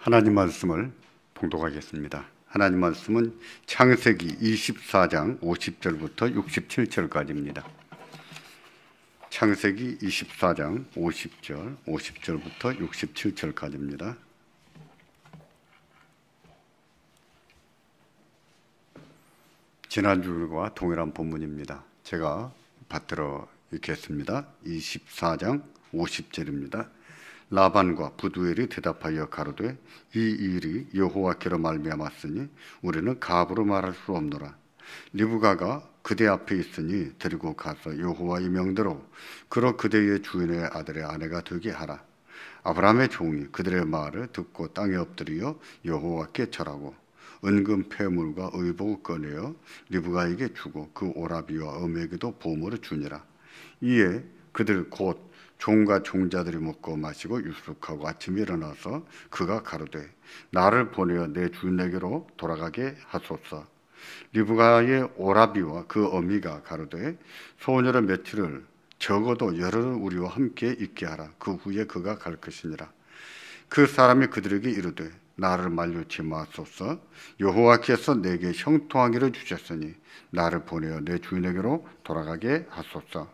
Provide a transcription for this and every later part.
하나님 말씀을 봉독하겠습니다. 하나님 말씀은 창세기 24장 50절부터 67절까지입니다. 창세기 24장 50절부터 67절까지입니다. 지난주와 동일한 본문입니다. 제가 받들어 읽겠습니다. 24장 50절입니다. 라반과 부두엘이 대답하여 가로되 이 일이 여호와께로 말미암았으니 우리는 가부로 말할 수 없노라. 리브가가 그대 앞에 있으니 데리고 가서 여호와의 명대로 그로 그대의 주인의 아들의 아내가 되게 하라. 아브라함의 종이 그들의 말을 듣고 땅에 엎드려 여호와께 절하고 은금 폐물과 의복을 꺼내어 리브가에게 주고 그 오라비와 어미에게도 보물을 주니라. 이에 그들 곧 종과 종자들이 먹고 마시고 유숙하고 아침에 일어나서 그가 가로되 나를 보내어 내 주인에게로 돌아가게 하소서. 리브가의 오라비와 그 어미가 가로되 소녀를 며칠을 적어도 열흘을 우리와 함께 있게 하라. 그 후에 그가 갈 것이니라. 그 사람이 그들에게 이르되 나를 만류치 마소서. 여호와께서 내게 형통하기를 주셨으니 나를 보내어 내 주인에게로 돌아가게 하소서.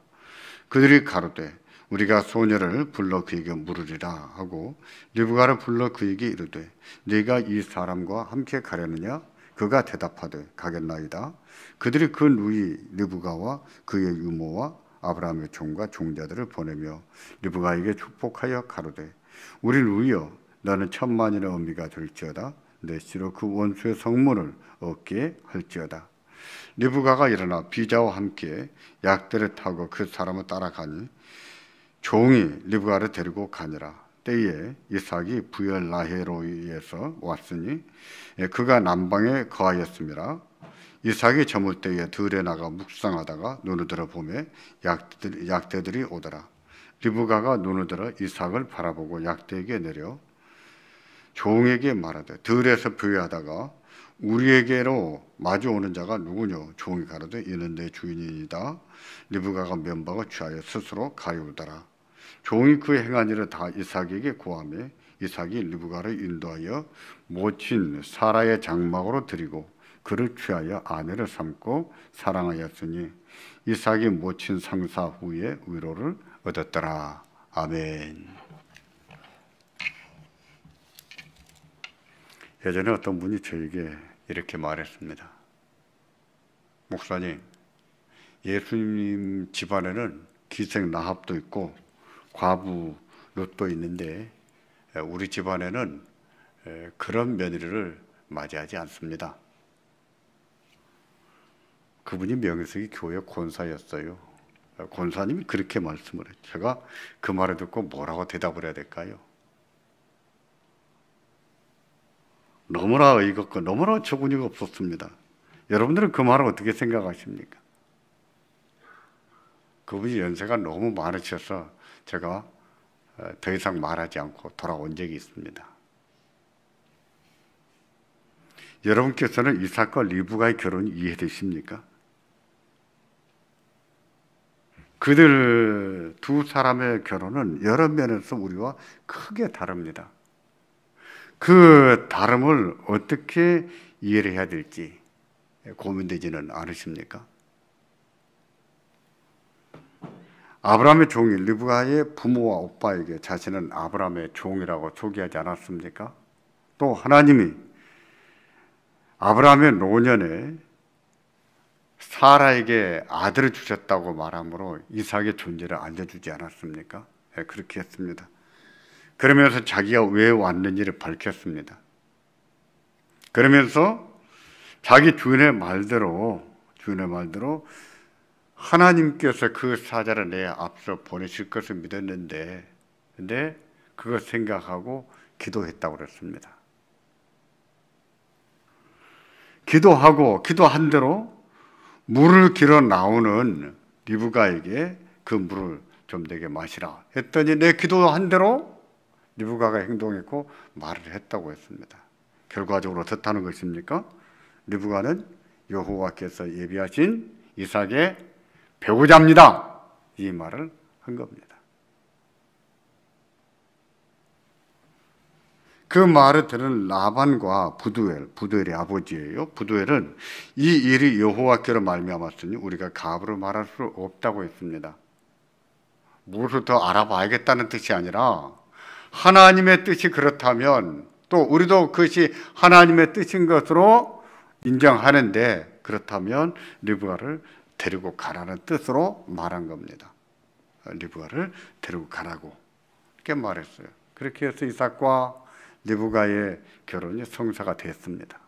그들이 가로되 우리가 소녀를 불러 그에게 물으리라 하고 리브가를 불러 그에게 이르되 네가 이 사람과 함께 가려느냐? 그가 대답하되 가겠나이다. 그들이 그 누이 리브가와 그의 유모와 아브라함의 종과 종자들을 보내며 리브가에게 축복하여 가로되 우리 누이여 너는 천만인의 어미가 될지어다. 내 씨로 그 원수의 성문을 얻게 할지어다. 리브가가 일어나 비자와 함께 약대를 타고 그 사람을 따라가니 종이 리브가를 데리고 가니라. 때에 이삭이 부엘 라헤로이에서 왔으니 그가 남방에 거하였음이라. 이삭이 저물 때에 들에 나가 묵상하다가 눈을 들어 보매 약대들이 오더라. 리브가가 눈을 들어 이삭을 바라보고 약대에게 내려 종에게 말하되 들에서 부유하다가 우리에게로 마주오는 자가 누구뇨? 종이 가로되 이는 내 주인이다. 리브가가 면박을 취하여 스스로 가리우더라. 종이 그 행한 일을 다 이삭에게 고하매 이삭이 리브가를 인도하여 모친 사라의 장막으로 드리고 그를 취하여 아내를 삼고 사랑하였으니 이삭이 모친 상사 후에 위로를 얻었더라. 아멘. 예전에 어떤 분이 저에게 이렇게 말했습니다. 목사님, 예수님 집안에는 기생 라합도 있고 과부 롯도 있는데 우리 집안에는 그런 며느리를 맞이하지 않습니다. 그분이 명예석이 교회 권사였어요. 권사님이 그렇게 말씀을 했죠. 제가 그 말을 듣고 뭐라고 대답을 해야 될까요? 너무나 어이가 없고 너무나 어처구니가 없었습니다. 여러분들은 그 말을 어떻게 생각하십니까? 그분이 연세가 너무 많으셔서 제가 더 이상 말하지 않고 돌아온 적이 있습니다. 여러분께서는 이삭과 리브가의 결혼이 이해되십니까? 그들 두 사람의 결혼은 여러 면에서 우리와 크게 다릅니다. 그 다름을 어떻게 이해를 해야 될지 고민되지는 않으십니까? 아브라함의 종이 리브가의 부모와 오빠에게 자신은 아브라함의 종이라고 소개하지 않았습니까? 또 하나님이 아브라함의 노년에 사라에게 아들을 주셨다고 말함으로 이삭의 존재를 알려주지 않았습니까? 네, 그렇게 했습니다. 그러면서 자기가 왜 왔는지를 밝혔습니다. 그러면서 자기 주인의 말대로 하나님께서 그 사자를 내 앞서 보내실 것을 믿었는데 근데 그걸 생각하고 기도했다고 그랬습니다. 기도한 대로 물을 길어 나오는 리브가에게 그 물을 좀 내게 마시라 했더니 내 기도한 대로 리브가가 행동했고 말을 했다고 했습니다. 결과적으로 어떻다는 것입니까? 리브가는 여호와께서 예비하신 이삭의 배우자입니다. 이 말을 한 겁니다. 그 말을 들은 라반과 부두엘이 아버지예요. 부두엘은 이 일이 여호와께로 말미암았으니 우리가 가부를 말할 수 없다고 했습니다. 무엇을 더 알아봐야겠다는 뜻이 아니라 하나님의 뜻이 그렇다면 또 우리도 그것이 하나님의 뜻인 것으로 인정하는데, 그렇다면 리브가를 데리고 가라는 뜻으로 말한 겁니다. 리브가를 데리고 가라고 이렇게 말했어요. 그렇게 해서 이삭과 리브가의 결혼이 성사가 됐습니다.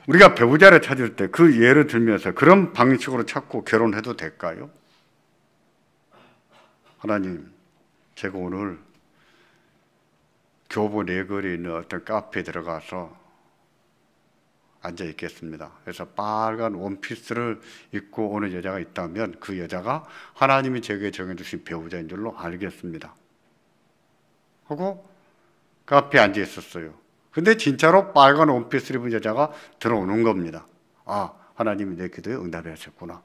우리가 배우자를 찾을 때 그 예를 들면서 그런 방식으로 찾고 결혼해도 될까요? 하나님, 제가 오늘 교보 내거리에 있는 어떤 카페에 들어가서 앉아 있겠습니다. 그래서 빨간 원피스를 입고 오는 여자가 있다면 그 여자가 하나님이 제게 정해주신 배우자인 줄로 알겠습니다 하고 카페에 앉아 있었어요. 근데 진짜로 빨간 원피스를 입은 여자가 들어오는 겁니다. 아, 하나님이 내 기도에 응답해 하셨구나.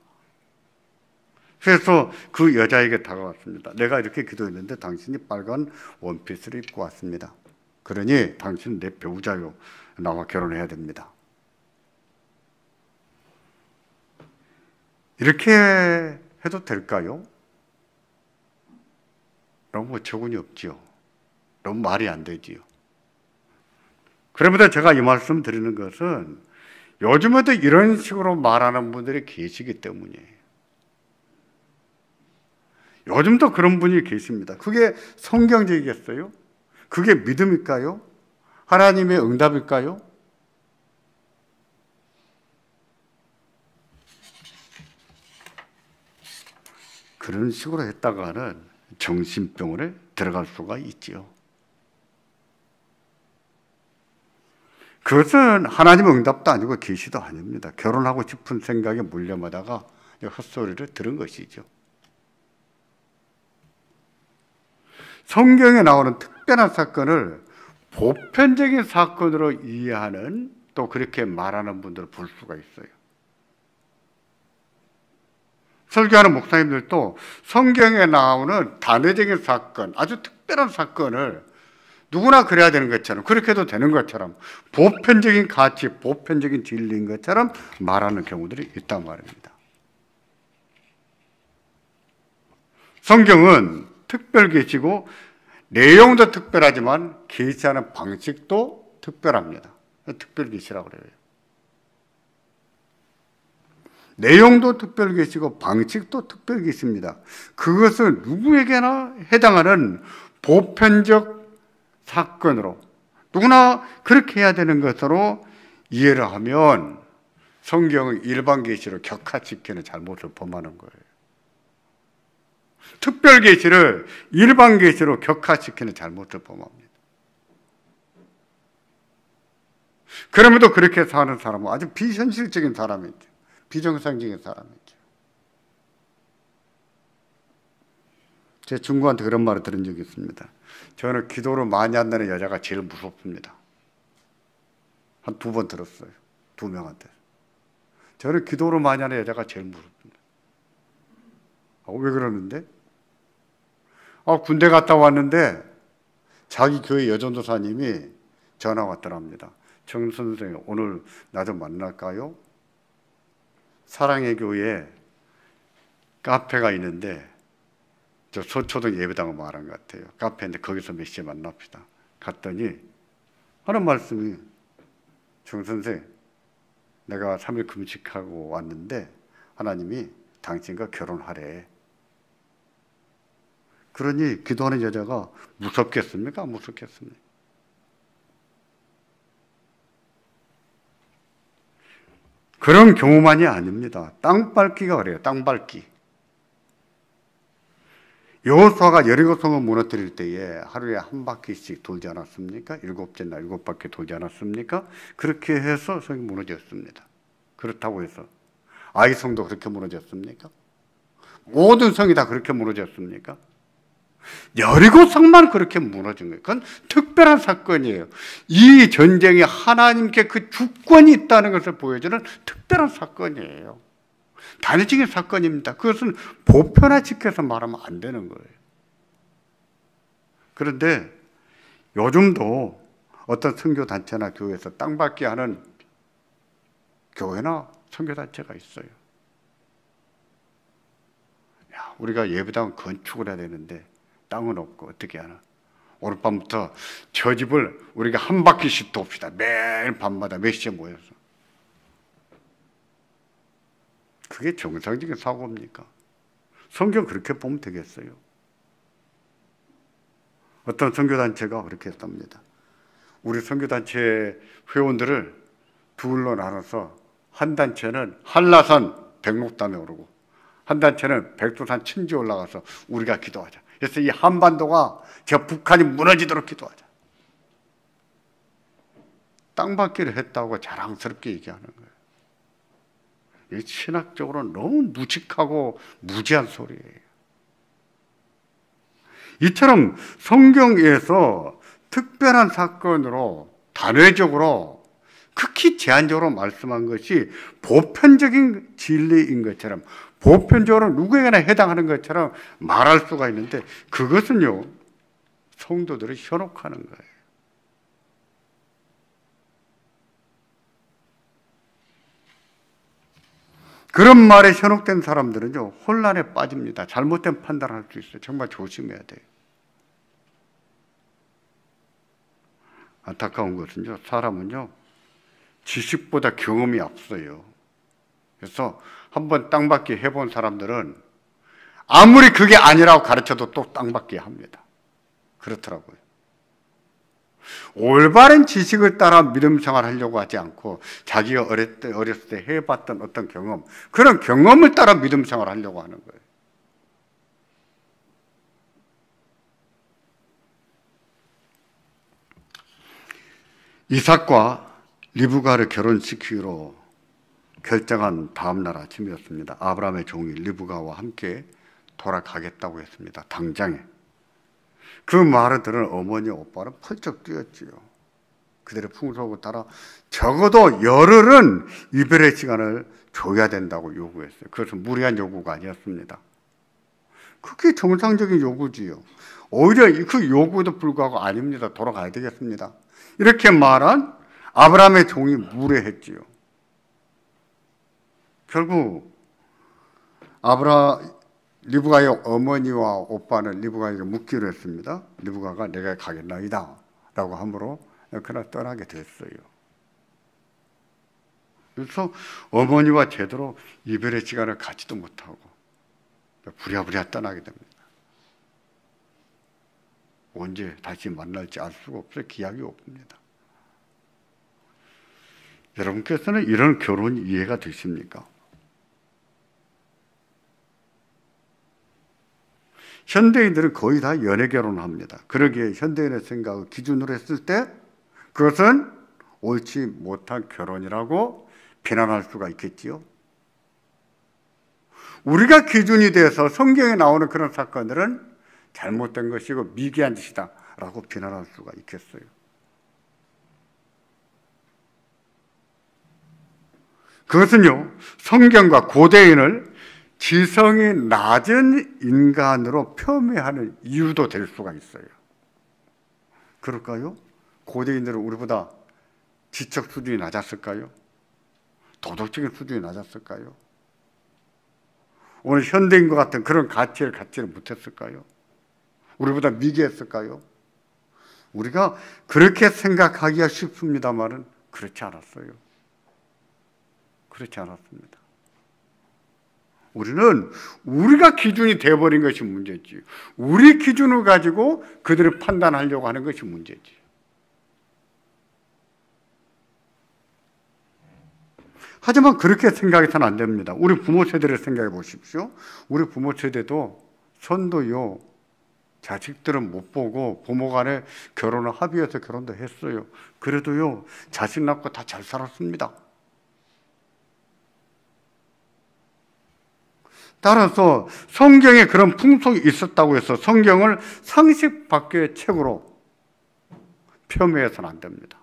그래서 그 여자에게 다가왔습니다. 내가 이렇게 기도했는데 당신이 빨간 원피스를 입고 왔습니다. 그러니 당신은 내 배우자요. 나와 결혼해야 됩니다. 이렇게 해도 될까요? 너무 어처구니 없지요. 너무 말이 안 되지요. 그러면서 제가 이 말씀 드리는 것은 요즘에도 이런 식으로 말하는 분들이 계시기 때문이에요. 요즘도 그런 분이 계십니다. 그게 성경적이겠어요? 그게 믿음일까요? 하나님의 응답일까요? 그런 식으로 했다가는 정신병원에 들어갈 수가 있지요. 그것은 하나님의 응답도 아니고 계시도 아닙니다. 결혼하고 싶은 생각에 몰려마다가 헛소리를 들은 것이죠. 성경에 나오는 특별한 사건을 보편적인 사건으로 이해하는, 또 그렇게 말하는 분들을 볼 수가 있어요. 설교하는 목사님들도 성경에 나오는 단회적인 사건, 아주 특별한 사건을 누구나 그래야 되는 것처럼, 그렇게 해도 되는 것처럼, 보편적인 가치, 보편적인 진리인 것처럼 말하는 경우들이 있단 말입니다. 성경은 특별 계시고 내용도 특별하지만 계시하는 방식도 특별합니다. 특별 계시라고 그래요. 내용도 특별 계시고 방식도 특별 계시입니다. 그것은 누구에게나 해당하는 보편적 사건으로, 누구나 그렇게 해야 되는 것으로 이해를 하면 성경은 일반 계시로 격화시키는 잘못을 범하는 거예요. 특별 계시를 일반 계시로 격화시키는 잘못을 범합니다. 그럼에도 그렇게 사는 사람은 아주 비현실적인 사람이죠. 비정상적인 사람이죠. 제 친구한테 그런 말을 들은 적이 있습니다. 저는 기도를 많이 한다는 여자가 제일 무섭습니다. 한 2번 들었어요. 2명한테. 저는 기도를 많이 하는 여자가 제일 무섭습니다. 왜 그러는데? 군대 갔다 왔는데 자기 교회 여전도사님이 전화 왔더랍니다. 정 선생님, 오늘 나 좀 만날까요? 사랑의 교회에 카페가 있는데 저 서초동 예배당을 말한 것 같아요. 카페인데 거기서 몇 시에 만납시다. 갔더니 하는 말씀이, 정 선생, 내가 3일 금식하고 왔는데 하나님이 당신과 결혼하래. 그러니 기도하는 여자가 무섭겠습니까? 안 무섭겠습니까? 그런 경우만이 아닙니다. 땅밟기가 그래요. 땅밟기. 여호수아가 여리고성을 무너뜨릴 때에 하루에 한 바퀴씩 돌지 않았습니까? 7째 날 7바퀴 돌지 않았습니까? 그렇게 해서 성이 무너졌습니다. 그렇다고 해서 아이성도 그렇게 무너졌습니까? 모든 성이 다 그렇게 무너졌습니까? 여리고성만 그렇게 무너진 거예요. 그건 특별한 사건이에요. 이 전쟁에 하나님께 그 주권이 있다는 것을 보여주는 특별한 사건이에요. 단회적인 사건입니다. 그것은 보편화시켜서 말하면 안 되는 거예요. 그런데 요즘도 어떤 선교단체나 교회에서 땅받기 하는 교회나 선교단체가 있어요. 야, 우리가 예배당 건축을 해야 되는데 땅은 없고 어떻게 하나? 오늘 밤부터 저 집을 우리가 한 바퀴씩 돕시다. 매일 밤마다 몇 시에 모여서. 그게 정상적인 사고입니까? 성경 그렇게 보면 되겠어요? 어떤 선교단체가 그렇게 했답니다. 우리 선교단체 회원들을 둘로 나눠서 한 단체는 한라산 백록담에 오르고 한 단체는 백두산 천지에 올라가서 우리가 기도하자. 그래서 이 한반도가 저 북한이 무너지도록 기도하자. 땅받기를 했다고 자랑스럽게 얘기하는 거예요. 이 신학적으로 너무 무식하고 무지한 소리예요. 이처럼 성경에서 특별한 사건으로 단회적으로 극히 제한적으로 말씀한 것이 보편적인 진리인 것처럼 보편적으로 누구에게나 해당하는 것처럼 말할 수가 있는데 그것은요 성도들을 현혹하는 거예요. 그런 말에 현혹된 사람들은요 혼란에 빠집니다. 잘못된 판단을 할 수 있어요. 정말 조심해야 돼요. 안타까운 것은요 사람은요 지식보다 경험이 앞서요. 그래서 한번 땅받기 해본 사람들은 아무리 그게 아니라고 가르쳐도 또 땅받기 합니다. 그렇더라고요. 올바른 지식을 따라 믿음 생활하려고 하지 않고 자기가 어렸을 때 해봤던 어떤 경험, 그런 경험을 따라 믿음 생활하려고 하는 거예요. 이삭과 리브가를 결혼시키기로 결정한 다음날 아침이었습니다. 아브라함의 종이 리브가와 함께 돌아가겠다고 했습니다. 당장에. 그 말을 들은 어머니 오빠는 펄쩍 뛰었지요. 그들의 풍속을 따라 적어도 열흘은 이별의 시간을 줘야 된다고 요구했어요. 그것은 무리한 요구가 아니었습니다. 그게 정상적인 요구지요. 오히려 그 요구에도 불구하고 아닙니다. 돌아가야 되겠습니다. 이렇게 말한 아브라함의 종이 무례했지요. 결국 리브가의 어머니와 오빠는 리브가에게 묻기로 했습니다. 리브가가 내가 가겠나이다 라고 함으로 그날 떠나게 됐어요. 그래서 어머니와 제대로 이별의 시간을 갖지도 못하고 부랴부랴 떠나게 됩니다. 언제 다시 만날지 알 수가 없어요. 기약이 없습니다. 여러분께서는 이런 결혼이 이해가 되십니까? 현대인들은 거의 다 연애 결혼을 합니다. 그러기에 현대인의 생각을 기준으로 했을 때 그것은 옳지 못한 결혼이라고 비난할 수가 있겠지요. 우리가 기준이 돼서 성경에 나오는 그런 사건들은 잘못된 것이고 미개한 짓이다 라고 비난할 수가 있겠어요. 그것은요 성경과 고대인을 지성이 낮은 인간으로 폄훼하는 이유도 될 수가 있어요. 그럴까요? 고대인들은 우리보다 지적 수준이 낮았을까요? 도덕적인 수준이 낮았을까요? 오늘 현대인과 같은 그런 가치를 갖지를 못했을까요? 우리보다 미개했을까요? 우리가 그렇게 생각하기가 쉽습니다만은 그렇지 않았어요. 그렇지 않았습니다. 우리는 우리가 기준이 되어버린 것이 문제지. 우리 기준을 가지고 그들을 판단하려고 하는 것이 문제지. 하지만 그렇게 생각해서는 안 됩니다. 우리 부모 세대를 생각해 보십시오. 우리 부모 세대도 선도요 자식들은 못 보고 부모 간에 결혼을 합의해서 결혼도 했어요. 그래도요 자식 낳고 다 잘 살았습니다. 따라서 성경에 그런 풍속이 있었다고 해서 성경을 상식 밖의 책으로 폄훼해서는 안 됩니다.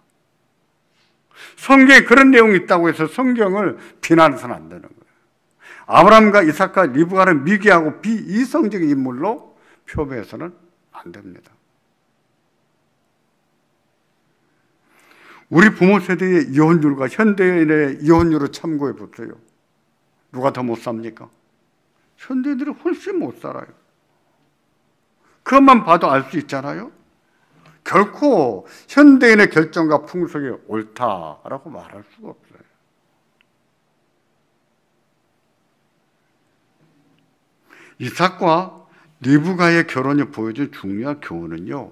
성경에 그런 내용이 있다고 해서 성경을 비난해서는 안 되는 거예요. 아브라함과 이삭과 리브가를 미개하고 비이성적인 인물로 폄훼해서는 안 됩니다. 우리 부모 세대의 이혼율과 현대인의 이혼율을 참고해 보세요. 누가 더 못 삽니까? 현대인들이 훨씬 못 살아요. 그것만 봐도 알 수 있잖아요. 결코 현대인의 결정과 풍속이 옳다라고 말할 수가 없어요. 이삭과 리브가의 결혼이 보여준 중요한 교훈은요,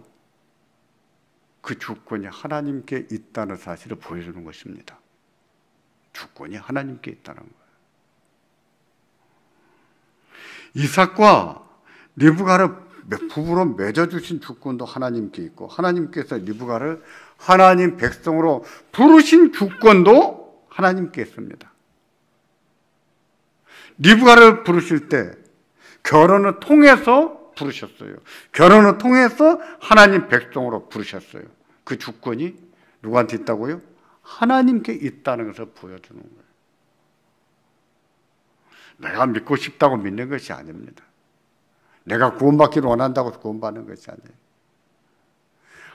그 주권이 하나님께 있다는 사실을 보여주는 것입니다. 주권이 하나님께 있다는 거예요. 이삭과 리브가를 부부로 맺어주신 주권도 하나님께 있고, 하나님께서 리브가를 하나님 백성으로 부르신 주권도 하나님께 있습니다. 리브가를 부르실 때 결혼을 통해서 부르셨어요. 결혼을 통해서 하나님 백성으로 부르셨어요. 그 주권이 누구한테 있다고요? 하나님께 있다는 것을 보여주는 거예요. 내가 믿고 싶다고 믿는 것이 아닙니다. 내가 구원받기를 원한다고 구원받는 것이 아니에요.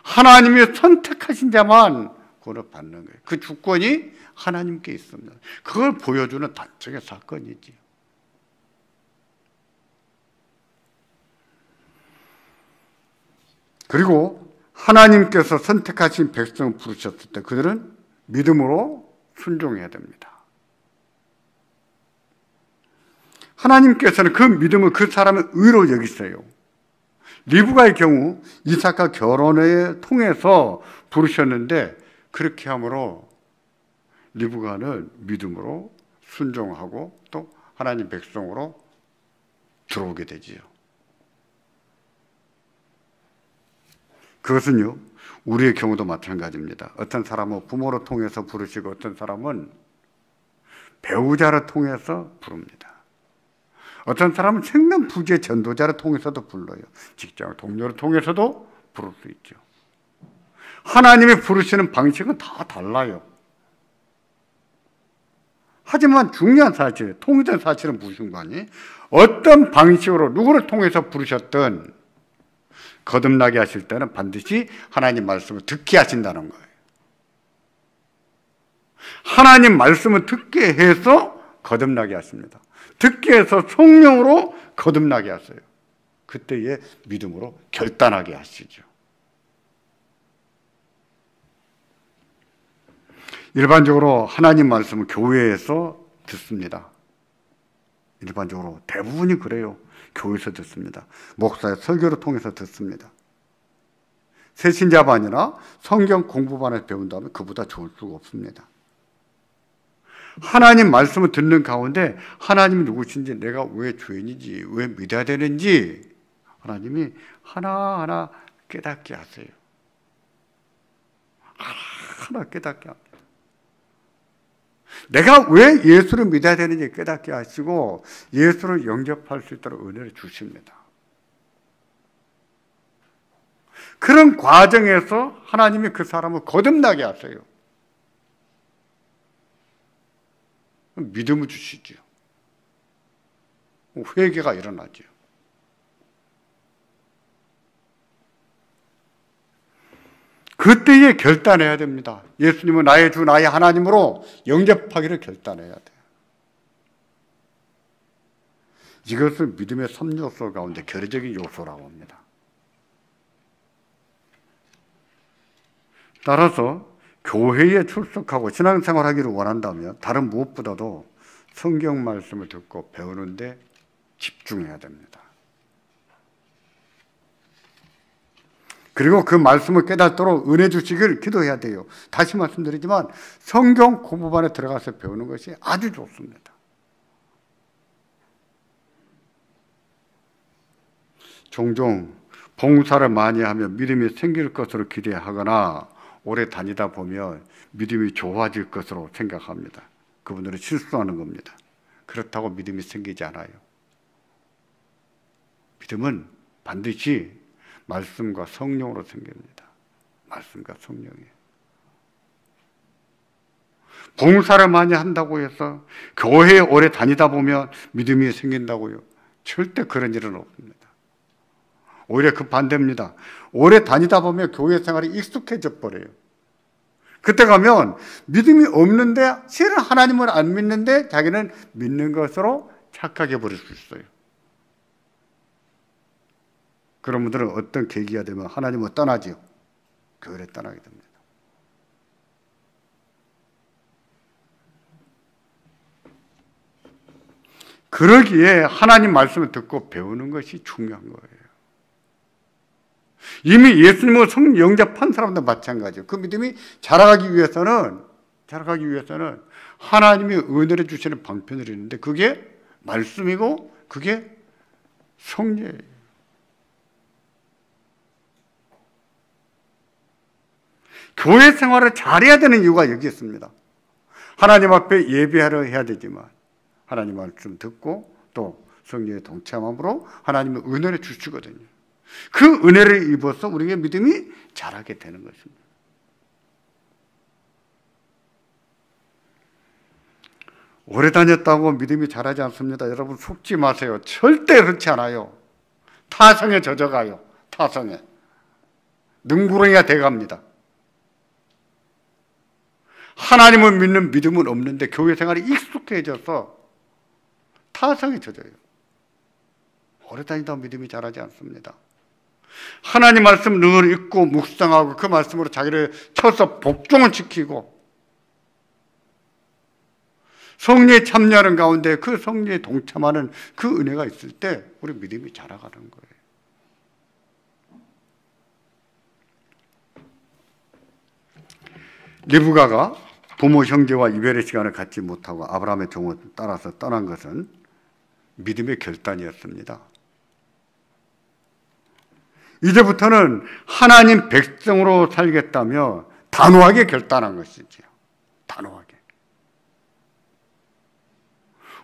하나님이 선택하신 자만 구원을 받는 거예요. 그 주권이 하나님께 있습니다. 그걸 보여주는 단적인 사건이지요. 그리고 하나님께서 선택하신 백성을 부르셨을 때 그들은 믿음으로 순종해야 됩니다. 하나님께서는 그 믿음을 그 사람의 의로 여기세요. 리브가의 경우 이삭과 결혼을 통해서 부르셨는데, 그렇게 함으로 리브가는 믿음으로 순종하고 또 하나님 백성으로 들어오게 되지요. 그것은요, 우리의 경우도 마찬가지입니다. 어떤 사람은 부모를 통해서 부르시고 어떤 사람은 배우자를 통해서 부릅니다. 어떤 사람은 생명 부재 전도자를 통해서도 불러요. 직장 동료를 통해서도 부를 수 있죠. 하나님이 부르시는 방식은 다 달라요. 하지만 중요한 사실, 통일된 사실은 무슨관이 어떤 방식으로 누구를 통해서 부르셨든 거듭나게 하실 때는 반드시 하나님 말씀을 듣게 하신다는 거예요. 하나님 말씀을 듣게 해서 거듭나게 하십니다. 듣게 해서 성령으로 거듭나게 하세요. 그때의 믿음으로 결단하게 하시죠. 일반적으로 하나님 말씀을 교회에서 듣습니다. 일반적으로 대부분이 그래요. 교회에서 듣습니다. 목사의 설교를 통해서 듣습니다. 새신자반이나 성경 공부반에서 배운다면 그보다 좋을 수가 없습니다. 하나님 말씀을 듣는 가운데 하나님이 누구신지, 내가 왜 죄인인지, 왜 믿어야 되는지 하나님이 하나하나 깨닫게 하세요. 하나하나 깨닫게 합니다. 내가 왜 예수를 믿어야 되는지 깨닫게 하시고 예수를 영접할 수 있도록 은혜를 주십니다. 그런 과정에서 하나님이 그 사람을 거듭나게 하세요. 믿음을 주시죠. 회개가 일어나죠. 그때에 결단해야 됩니다. 예수님은 나의 주, 나의 하나님으로 영접하기를 결단해야 돼요. 이것을 믿음의 3요소 가운데 결의적인 요소라고 합니다. 따라서 교회에 출석하고 신앙생활하기를 원한다면 다른 무엇보다도 성경 말씀을 듣고 배우는 데 집중해야 됩니다. 그리고 그 말씀을 깨닫도록 은혜 주시길 기도해야 돼요. 다시 말씀드리지만 성경 공부반에 들어가서 배우는 것이 아주 좋습니다. 종종 봉사를 많이 하면 믿음이 생길 것으로 기대하거나 오래 다니다 보면 믿음이 좋아질 것으로 생각합니다. 그분들은 실수하는 겁니다. 그렇다고 믿음이 생기지 않아요. 믿음은 반드시 말씀과 성령으로 생깁니다. 말씀과 성령이에요. 봉사를 많이 한다고 해서 교회에 오래 다니다 보면 믿음이 생긴다고요? 절대 그런 일은 없습니다. 오히려 그 반대입니다. 오래 다니다 보면 교회 생활이 익숙해져 버려요. 그때 가면 믿음이 없는데, 실은 하나님을 안 믿는데 자기는 믿는 것으로 착각해 버릴 수 있어요. 그런 분들은 어떤 계기가 되면 하나님을 떠나지요. 교회를 떠나게 됩니다. 그러기에 하나님 말씀을 듣고 배우는 것이 중요한 거예요. 이미 예수님을 성령 영접한 사람도 마찬가지예요. 그 믿음이 자라가기 위해서는 하나님이 은혜를 주시는 방편을 있는데 그게 말씀이고 그게 성례예요. 교회 생활을 잘해야 되는 이유가 여기 있습니다. 하나님 앞에 예배하려 해야 되지만 하나님 말씀 듣고 또 성령의 동참함으로 하나님의 은혜를 주시거든요. 그 은혜를 입어서 우리의 믿음이 자라게 되는 것입니다. 오래 다녔다고 믿음이 자라지 않습니다. 여러분 속지 마세요. 절대 그렇지 않아요. 타성에 젖어가요. 타성에. 능구렁이가 돼갑니다. 하나님을 믿는 믿음은 없는데 교회 생활이 익숙해져서 타성에 젖어요. 오래 다니다고 믿음이 자라지 않습니다. 하나님 말씀 늘 읽고 묵상하고 그 말씀으로 자기를 쳐서 복종을 지키고 성리에 참여하는 가운데 그 성리에 동참하는 그 은혜가 있을 때 우리 믿음이 자라가는 거예요. 리브가가 부모 형제와 이별의 시간을 갖지 못하고 아브라함의 종을 따라서 떠난 것은 믿음의 결단이었습니다. 이제부터는 하나님 백성으로 살겠다며 단호하게 결단한 것이지요. 단호하게.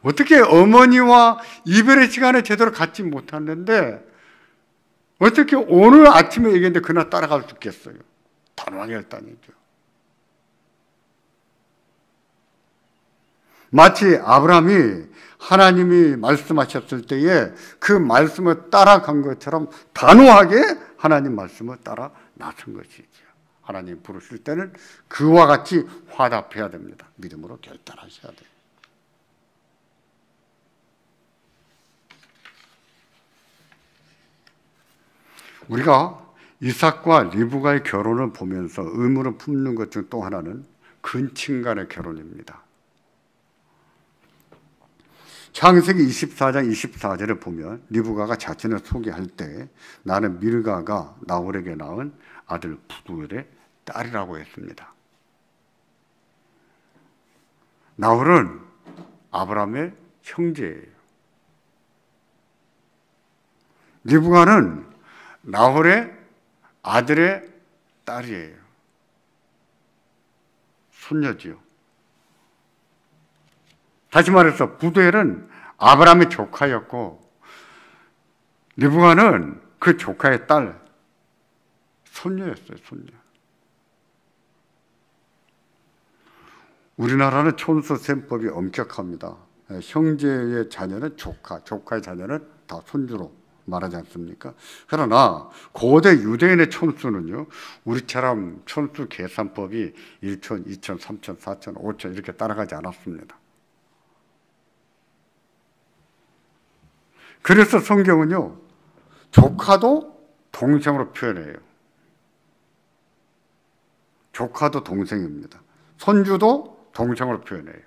어떻게 어머니와 이별의 시간을 제대로 갖지 못했는데 어떻게 오늘 아침에 얘기했는데 그날 따라갈 수 있겠어요? 단호하게 결단이죠. 마치 아브라함이 하나님이 말씀하셨을 때에 그 말씀을 따라간 것처럼 단호하게 하나님 말씀을 따라 나선 것이죠. 하나님 부르실 때는 그와 같이 화답해야 됩니다. 믿음으로 결단하셔야 돼요. 우리가 이삭과 리브가의 결혼을 보면서 의문을 품는 것 중 또 하나는 근친간의 결혼입니다. 창세기 24장 24절을 보면 리브가가 자신을 소개할 때 나는 밀가가 나홀에게 낳은 아들 부두엘의 딸이라고 했습니다. 나홀은 아브라함의 형제예요. 리브가는 나홀의 아들의 딸이에요. 손녀지요. 다시 말해서 부두엘은 아브라함의 조카였고 리브가는 그 조카의 딸, 손녀였어요. 손녀. 우리나라는 촌수셈법이 엄격합니다. 형제의 자녀는 조카, 조카의 자녀는 다 손주로 말하지 않습니까? 그러나 고대 유대인의 촌수는요, 우리처럼 촌수 계산법이 1촌, 2촌, 3촌, 4촌, 5촌 이렇게 따라가지 않았습니다. 그래서 성경은요, 조카도 동생으로 표현해요. 조카도 동생입니다. 손주도 동생으로 표현해요.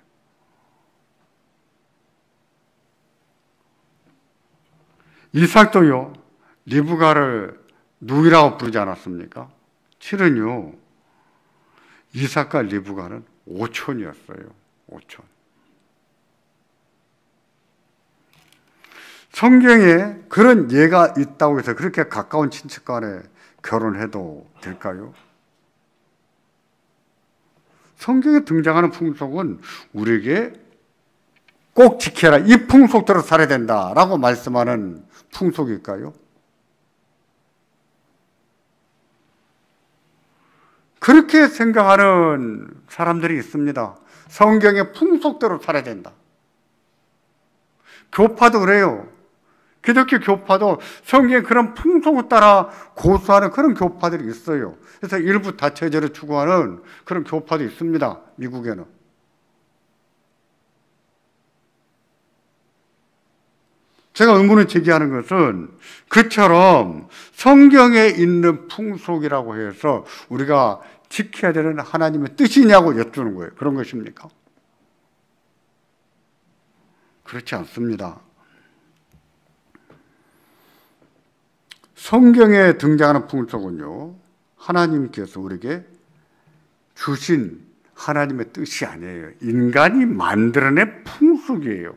이삭도요, 리브가를 누이라고 부르지 않았습니까? 실은요, 이삭과 리브가는 오촌이었어요. 오촌. 성경에 그런 예가 있다고 해서 그렇게 가까운 친척 간에 결혼해도 될까요? 성경에 등장하는 풍속은 우리에게 꼭 지켜라, 이 풍속대로 살아야 된다라고 말씀하는 풍속일까요? 그렇게 생각하는 사람들이 있습니다. 성경의 풍속대로 살아야 된다. 교파도 그래요. 기독교 교파도 성경의 그런 풍속을 따라 고수하는 그런 교파들이 있어요. 그래서 일부 다처제를 추구하는 그런 교파도 있습니다. 미국에는. 제가 의문을 제기하는 것은 그처럼 성경에 있는 풍속이라고 해서 우리가 지켜야 되는 하나님의 뜻이냐고 여쭈는 거예요. 그런 것입니까? 그렇지 않습니다. 성경에 등장하는 풍속은요, 하나님께서 우리에게 주신 하나님의 뜻이 아니에요. 인간이 만들어낸 풍속이에요.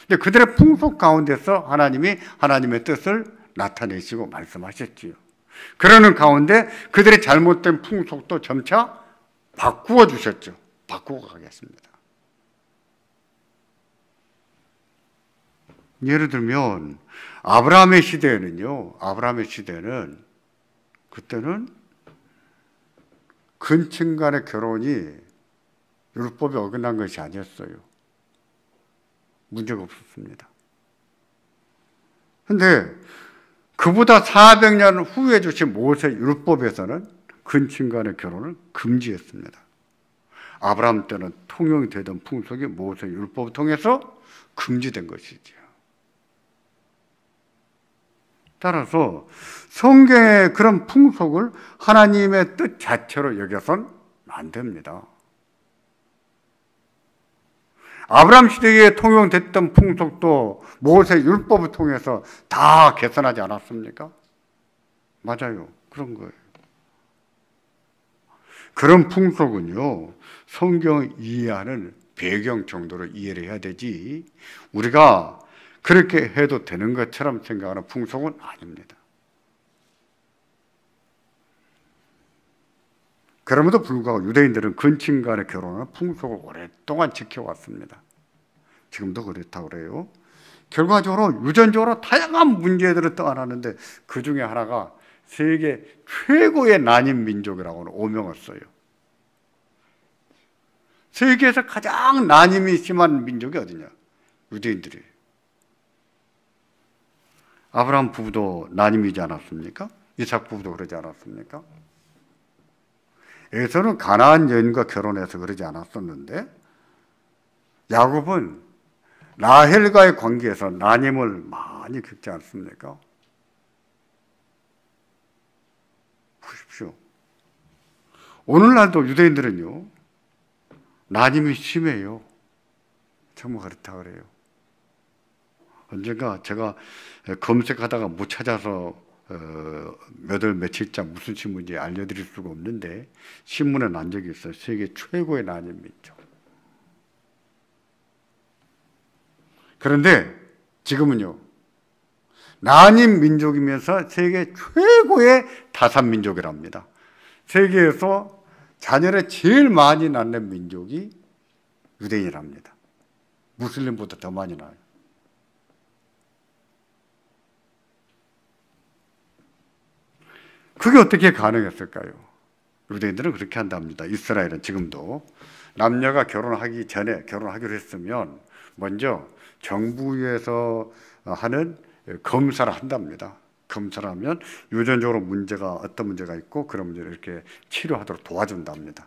근데 그들의 풍속 가운데서 하나님이 하나님의 뜻을 나타내시고 말씀하셨지요. 그러는 가운데 그들의 잘못된 풍속도 점차 바꾸어 주셨죠. 바꾸어 가겠습니다. 예를 들면 아브라함의 시대에는요, 그때는 근친 간의 결혼이 율법에 어긋난 것이 아니었어요. 문제가 없었습니다. 그런데 그보다 400년 후에 주신 모세 율법에서는 근친 간의 결혼을 금지했습니다. 아브라함 때는 통용이 되던 풍속이 모세 율법을 통해서 금지된 것이죠. 따라서 성경의 그런 풍속을 하나님의 뜻 자체로 여겨서는 안 됩니다. 아브라함 시대에 통용됐던 풍속도 모세 율법을 통해서 다 개선하지 않았습니까? 맞아요. 그런 거예요. 그런 풍속은요, 성경을 이해하는 배경 정도로 이해를 해야 되지, 우리가 그렇게 해도 되는 것처럼 생각하는 풍속은 아닙니다. 그럼에도 불구하고 유대인들은 근친 간의 결혼을 풍속을 오랫동안 지켜왔습니다. 지금도 그렇다고 그래요. 결과적으로 유전적으로 다양한 문제들을 떠안았는데 그 중에 하나가 세계 최고의 난임 민족이라고는 오명을 써요. 세계에서 가장 난임이 심한 민족이 어디냐? 유대인들이에요. 아브라함 부부도 난임이지 않았습니까? 이삭 부부도 그러지 않았습니까? 에서는 가나안 여인과 결혼해서 그러지 않았었는데 야곱은 라헬과의 관계에서 난임을 많이 겪지 않습니까? 보십시오. 오늘날도 유대인들은요, 난임이 심해요. 정말 그렇다 그래요. 언젠가 제가 검색하다가 못 찾아서 몇 월 며칠자 무슨 신문인지 알려드릴 수가 없는데 신문에 난 적이 있어요. 세계 최고의 난임 민족. 그런데 지금은요, 난임 민족이면서 세계 최고의 다산 민족이랍니다. 세계에서 자녀를 제일 많이 낳는 민족이 유대인이랍니다. 무슬림보다 더 많이 낳아요. 그게 어떻게 가능했을까요? 유대인들은 그렇게 한답니다. 이스라엘은 지금도 남녀가 결혼하기 전에 결혼하기로 했으면 먼저 정부에서 하는 검사를 한답니다. 검사를 하면 유전적으로 어떤 문제가 있고 그런 문제를 이렇게 치료하도록 도와준답니다.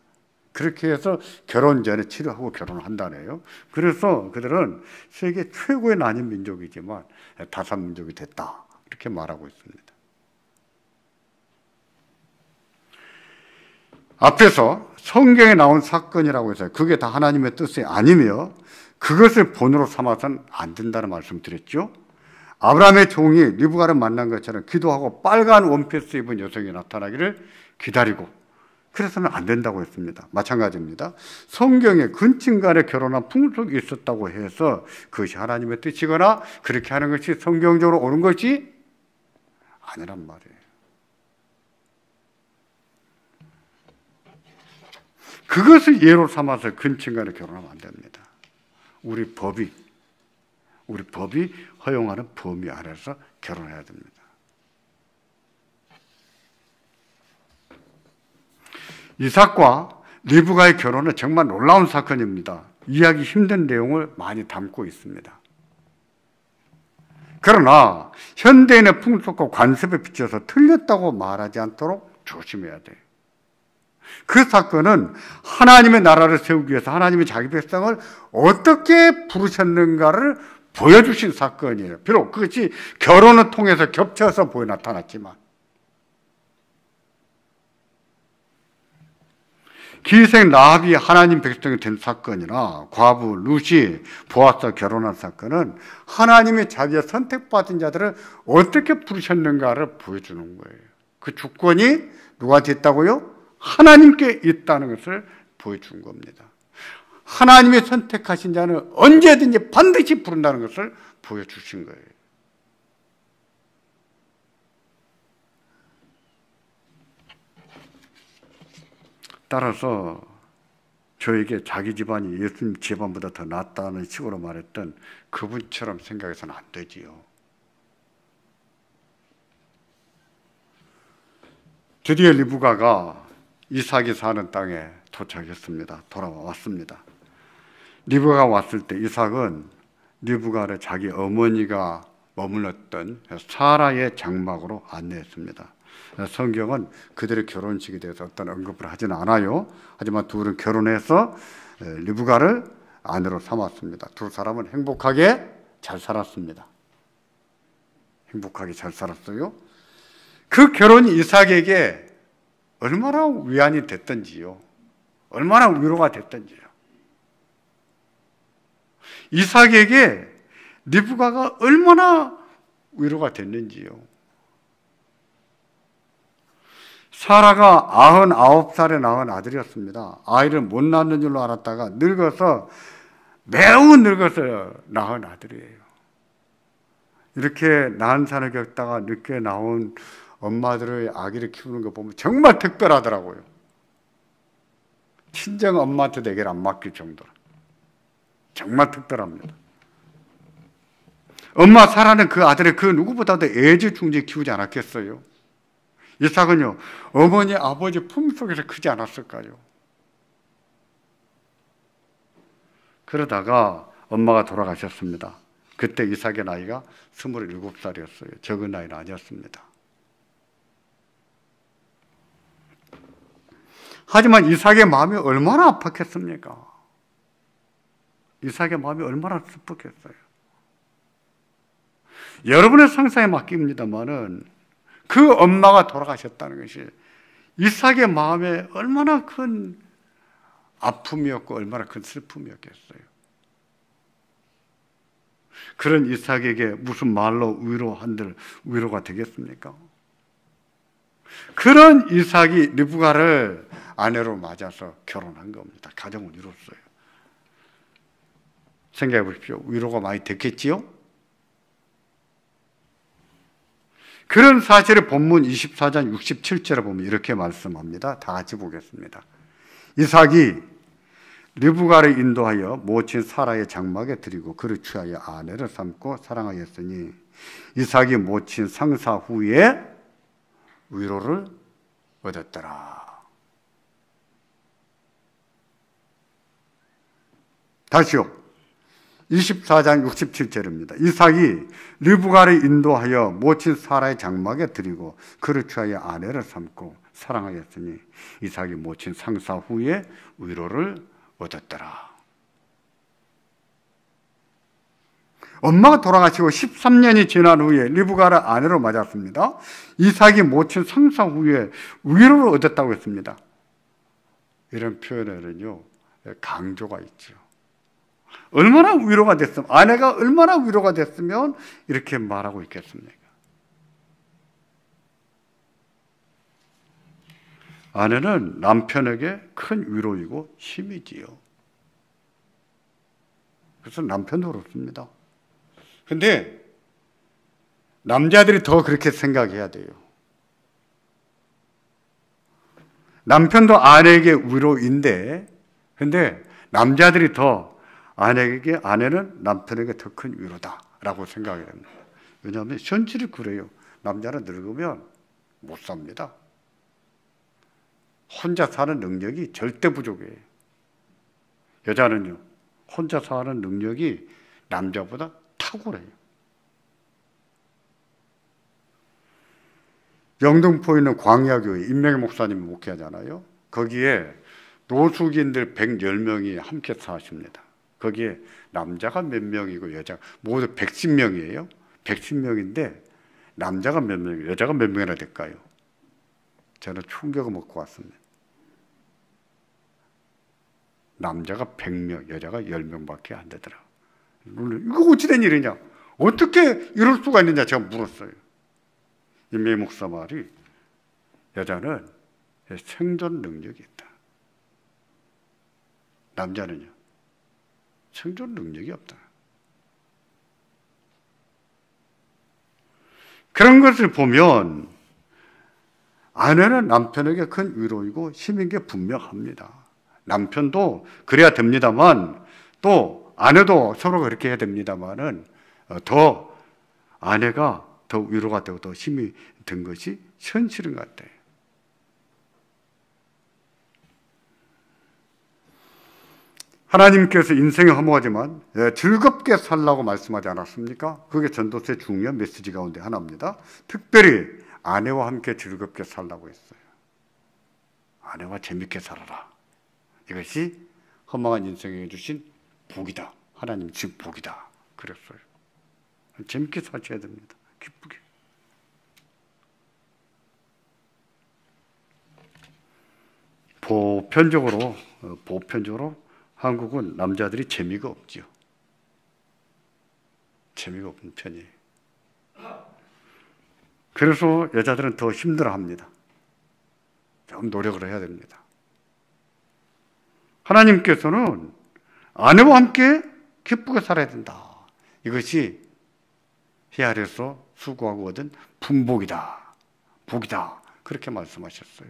그렇게 해서 결혼 전에 치료하고 결혼을 한다네요. 그래서 그들은 세계 최고의 난임 민족이지만 다산 민족이 됐다, 이렇게 말하고 있습니다. 앞에서 성경에 나온 사건이라고 해서 그게 다 하나님의 뜻이 아니며 그것을 본으로 삼아서는 안 된다는 말씀 드렸죠. 아브라함의 종이 리브가를 만난 것처럼 기도하고 빨간 원피스 입은 여성이 나타나기를 기다리고 그래서는 안 된다고 했습니다. 마찬가지입니다. 성경에 근친 간에 결혼한 풍속이 있었다고 해서 그것이 하나님의 뜻이거나 그렇게 하는 것이 성경적으로 옳은 것이 아니란 말이에요. 그것을 예로 삼아서 근친 간에 결혼하면 안 됩니다. 우리 법이 허용하는 범위 안에서 결혼해야 됩니다. 이삭과 리브가의 결혼은 정말 놀라운 사건입니다. 이해하기 힘든 내용을 많이 담고 있습니다. 그러나 현대인의 풍속과 관습에 비춰서 틀렸다고 말하지 않도록 조심해야 돼요. 그 사건은 하나님의 나라를 세우기 위해서 하나님이 자기 백성을 어떻게 부르셨는가를 보여주신 사건이에요. 비록 그것이 결혼을 통해서 겹쳐서 보여 나타났지만, 기생 라합이 하나님 백성이 된 사건이나 과부 룻이 보아스와 결혼한 사건은 하나님이 자기의 선택받은 자들을 어떻게 부르셨는가를 보여주는 거예요. 그 주권이 누구한테 있다고요? 하나님께 있다는 것을 보여준 겁니다. 하나님이 선택하신 자는 언제든지 반드시 부른다는 것을 보여주신 거예요. 따라서 저에게 자기 집안이 예수님 집안보다 더 낫다는 식으로 말했던 그분처럼 생각해서는 안 되지요. 드디어 리브가가 이삭이 사는 땅에 도착했습니다. 돌아왔습니다. 리브가가 왔을 때 이삭은 리브가를 자기 어머니가 머물렀던 사라의 장막으로 안내했습니다. 성경은 그들의 결혼식에 대해서 어떤 언급을 하지는 않아요. 하지만 둘은 결혼해서 리브가를 아내로 삼았습니다. 두 사람은 행복하게 잘 살았습니다. 행복하게 잘 살았어요. 그 결혼이 이삭에게 얼마나 위안이 됐던지요. 얼마나 위로가 됐던지요. 이삭에게 리브가가 얼마나 위로가 됐는지요. 사라가 99살에 낳은 아들이었습니다. 아이를 못 낳는 줄로 알았다가 늙어서 매우 늙어서 낳은 아들이에요. 이렇게 난산을 겪다가 늦게 나온 엄마들의 아기를 키우는 거 보면 정말 특별하더라고요. 친정 엄마한테 내게를 안 맡길 정도로 정말 특별합니다. 엄마 사라는 그 아들을 그 누구보다도 애지중지 키우지 않았겠어요? 이삭은요, 어머니 아버지 품속에서 크지 않았을까요? 그러다가 엄마가 돌아가셨습니다. 그때 이삭의 나이가 27살이었어요. 적은 나이는 아니었습니다. 하지만 이삭의 마음이 얼마나 아팠겠습니까? 이삭의 마음이 얼마나 슬펐겠어요. 여러분의 상상에 맡깁니다만은 그 엄마가 돌아가셨다는 것이 이삭의 마음에 얼마나 큰 아픔이었고 얼마나 큰 슬픔이었겠어요. 그런 이삭에게 무슨 말로 위로한들 위로가 되겠습니까? 그런 이삭이 리브가를 아내로 맞아서 결혼한 겁니다. 가정을 이뤘어요. 생각해 보십시오. 위로가 많이 됐겠지요? 그런 사실을 본문 24장 67절에 보면 이렇게 말씀합니다. 다 같이 보겠습니다. 이삭이 리브가를 인도하여 모친 사라의 장막에 들이고 그를 취하여 아내를 삼고 사랑하였으니 이삭이 모친 상사 후에 위로를 얻었더라. 다시요. 24장 67절입니다. 이삭이 리브가를 인도하여 모친 사라의 장막에 들이고 그를 취하여 아내를 삼고 사랑하였으니 이삭이 모친 상사 후에 위로를 얻었더라. 엄마가 돌아가시고 13년이 지난 후에 리브가를 아내로 맞았습니다. 이삭이 모친 상사 후에 위로를 얻었다고 했습니다. 이런 표현에는요, 강조가 있죠. 얼마나 위로가 됐으면, 아내가 얼마나 위로가 됐으면 이렇게 말하고 있겠습니까? 아내는 남편에게 큰 위로이고 힘이지요. 그래서 남편도 그렇습니다. 근데 남자들이 더 그렇게 생각해야 돼요. 남편도 아내에게 위로인데, 근데 남자들이 더 아내는 남편에게 더 큰 위로다라고 생각해야 됩니다. 왜냐하면 현실이 그래요. 남자는 늙으면 못 삽니다. 혼자 사는 능력이 절대 부족해요. 여자는요, 혼자 사는 능력이 남자보다 탁월해요. 영등포에 있는 광야교회 임명희 목사님이 목회하잖아요. 거기에 노숙인들 110명이 함께 사십니다. 거기에 남자가 몇 명이고 여자가 모두 110명이에요. 110명인데 남자가 몇 명이고 여자가 몇 명이나 될까요? 저는 충격을 먹고 왔습니다. 남자가 100명, 여자가 10명밖에 안 되더라. 이거 어찌된 일이냐? 어떻게 이럴 수가 있느냐? 제가 물었어요. 임명희 목사 말이 여자는 생존 능력이 있다. 남자는요, 생존 능력이 없다. 그런 것을 보면 아내는 남편에게 큰 위로이고 힘인 게 분명합니다. 남편도 그래야 됩니다만 또 아내도 서로 그렇게 해야 됩니다만은 더 아내가 더 위로가 되고 더 힘이 든 것이 현실인 것 같아요. 하나님께서 인생이 허무하지만 즐겁게 살라고 말씀하지 않았습니까? 그게 전도서의 중요한 메시지 가운데 하나입니다. 특별히 아내와 함께 즐겁게 살라고 했어요. 아내와 재밌게 살아라. 이것이 허망한 인생에 주신 복이다. 하나님 즉 복이다. 그랬어요. 재밌게 사셔야 됩니다. 기쁘게. 보편적으로 한국은 남자들이 재미가 없지요. 재미가 없는 편이에요. 그래서 여자들은 더 힘들어합니다. 좀 노력을 해야 됩니다. 하나님께서는 아내와 함께 기쁘게 살아야 된다. 이것이 해 아래서 수고하고 얻은 분복이다. 복이다. 그렇게 말씀하셨어요.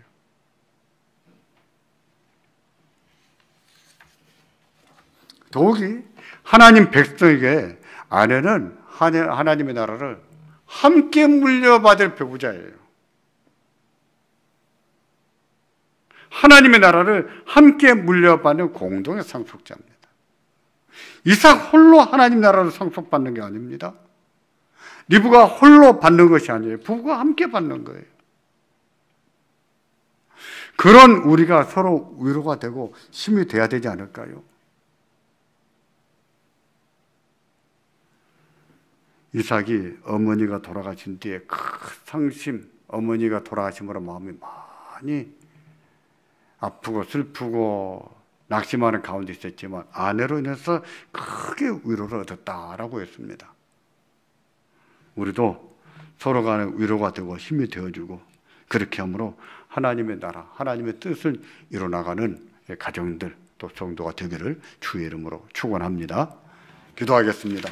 더욱이 하나님 백성에게 아내는 하나님의 나라를 함께 물려받을 배우자예요. 하나님의 나라를 함께 물려받는 공동의 상속자입니다. 이삭 홀로 하나님 나라를 상속받는 게 아닙니다. 리브가 홀로 받는 것이 아니에요. 부부가 함께 받는 거예요. 그런 우리가 서로 위로가 되고 힘이 돼야 되지 않을까요? 이삭이 어머니가 돌아가신 뒤에 큰 상심, 어머니가 돌아가심으로 마음이 많이 아프고 슬프고 낙심하는 가운데 있었지만 아내로 인해서 크게 위로를 얻었다라고 했습니다. 우리도 서로 간에 위로가 되고 힘이 되어주고 그렇게 함으로 하나님의 나라, 하나님의 뜻을 이뤄나가는 가정들 또 성도가 되기를 주의 이름으로 축원합니다. 기도하겠습니다.